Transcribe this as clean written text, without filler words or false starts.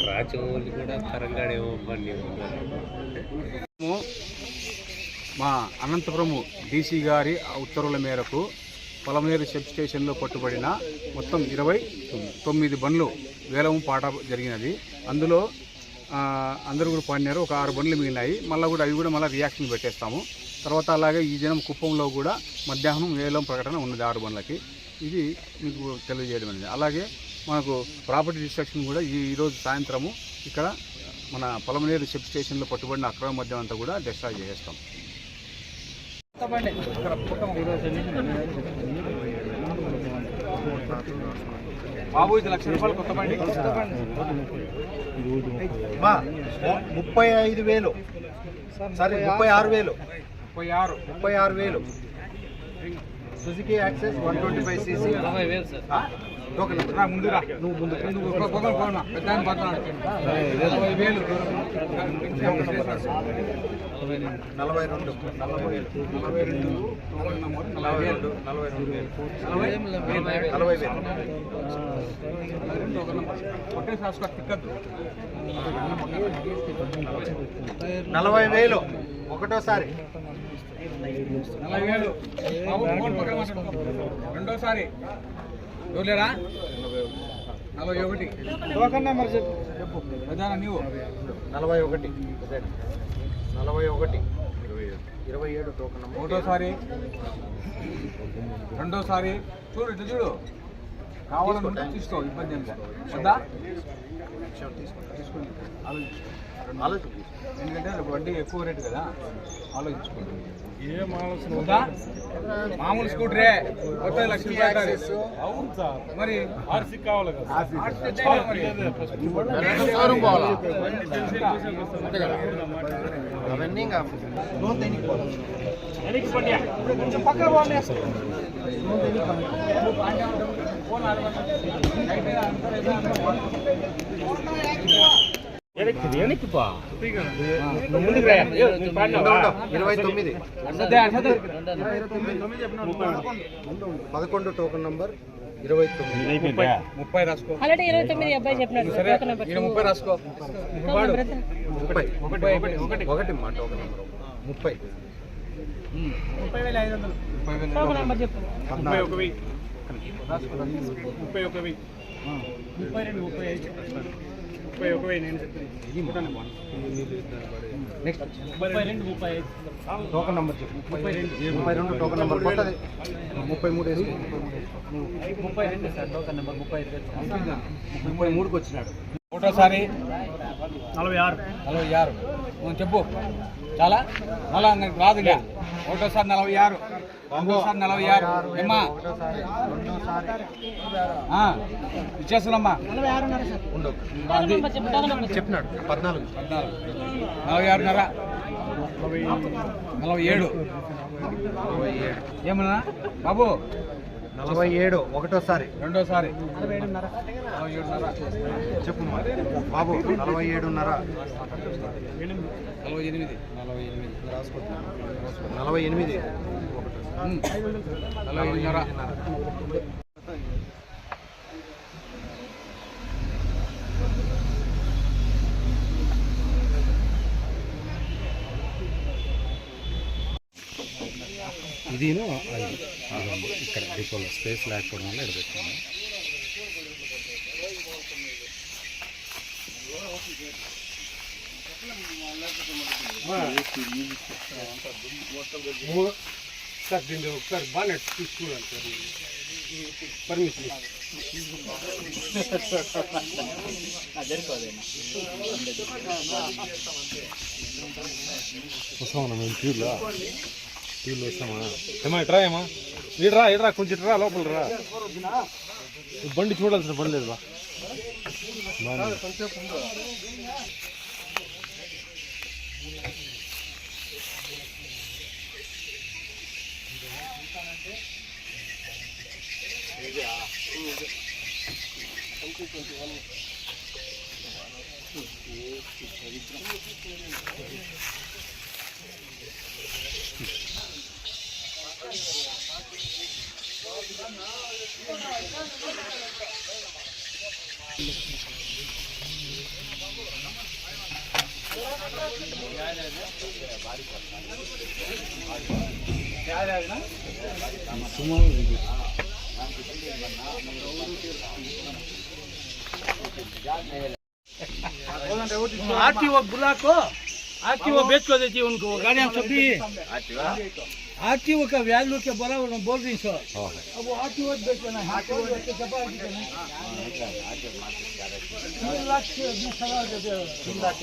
రాచమౌళి కూడా తరంగాడేమో బండి. మా అనంతపురం డీసీ గారి ఉత్తర్వుల మేరకు పొలమనేరు సబ్ స్టేషన్లో పట్టుబడిన మొత్తం 29 బండ్లు వేలం పాట జరిగినది. అందులో అందరూ కూడా పాడినారు. ఒక 6 బండ్లు మిగిలినాయి. మళ్ళీ కూడా అవి కూడా మళ్ళీ రియాక్షన్ పెట్టేస్తాము. తర్వాత అలాగే ఈ దినం కుప్పంలో కూడా మధ్యాహ్నం వేలం ప్రకటన ఉన్నది 6 బండ్లకి. ఇది మీకు తెలియజేయడం అనేది. అలాగే మనకు ప్రాపర్టీ డిస్ట్రక్షన్ కూడా ఈరోజు సాయంత్రము ఇక్కడ మన పొలమనేరు సబ్ స్టేషన్లో పట్టుబడిన అక్రమ మద్యం అంతా కూడా డిస్ట్రాయ్ చేస్తాం. బాబు ఇది ₹1,00,000 కొత్త బండి. 35,000 సరే 36,000 సుజుకి యాక్సెస్ 125cc. 40,000 సార్. ముందు రా, నువ్వు ముందు పెద్ద 40,000 ఒకటోసారి, 40,000 రెండోసారి ఎవరులేరా 41 టోకన్ నెంబర్ చెప్పు ప్రధాన నీవు 41 27 టోకన్ నెంబర్. ఒకటోసారి రెండోసారి చూడు ఇట్లా చూడు కావాలనుకుంటే తీసుకో, ఇబ్బంది ఏం లేదు. వద్దా తీసుకోండి, ఆలోచించుకోండి. ఎందుకంటే వడ్డీ ఎక్కువ రేటు కదా, ఆలోచించుకోండి. వద్దా మామూలు స్కూటరే కొత్త ₹1,00,000 మరి ఆర్సీ కావాలి కదా. అవన్నీ ఇంకా కొంచెం పక్కన పోండి. వెనక్కి పా. 11 టోకన్ నంబర్ 29. 30 రాసుకో. 29 అబ్బాయి చెప్పినాడు. సరే 30 రాసుకో. 30 ఒకటి మా టోకన్ నంబర్ 30. 30,500 టోకన్ నంబర్ చెప్పు. 31,000 31,000 నేను చెప్తాను. నెక్స్ట్ 32,35 టోకన్ నంబర్ చెప్పు. 32 టోకన్ నంబర్ కొత్తది 33 వేసుకో. 32 సార్ టోకన్ నంబర్ 33కి వచ్చినాడు. ఒకటోసారి 46 చెప్పు. చాలా మళ్ళా రాదు. ఒకటోసారి 46, రెండోసారి 46 ఏమ్మా ఇచ్చేస్తున్నామ్మా. చెప్పినాడు 14 46.5 47 ఏమన్నా బాబు 47 ఒకటోసారి, రెండోసారి 47.5 చెప్పు బాబు 47.5 48 48 48.5 ఇది ఇక్కడ డిపోలో స్పేస్ లేకపోవడం వల్ల ఎడబెట్టాము. సార్ దీన్ని ఒకసారి బాగా చూసుకోవాలి సార్, పర్మిషన్ వస్తామన్నా మేము ట్యూబ్లో వస్తామా? ఏమా ఇట్రా, ఏమా ఇడ్రా ఇడ్రా కొంచెం ఇట్రా, లోపల రా. బండి చూడాల్సిన పని లేదు బా. आरटीओ बुला को आरटीओ बेच को देती उनको गाड़ियाँ सब भी आरटीओ का वैल्यू के बराबर में बोल रही सर अब वो आरटीओ बेचना है आरटीओ बेच के जबा देना है 3 लाख से 20 लाख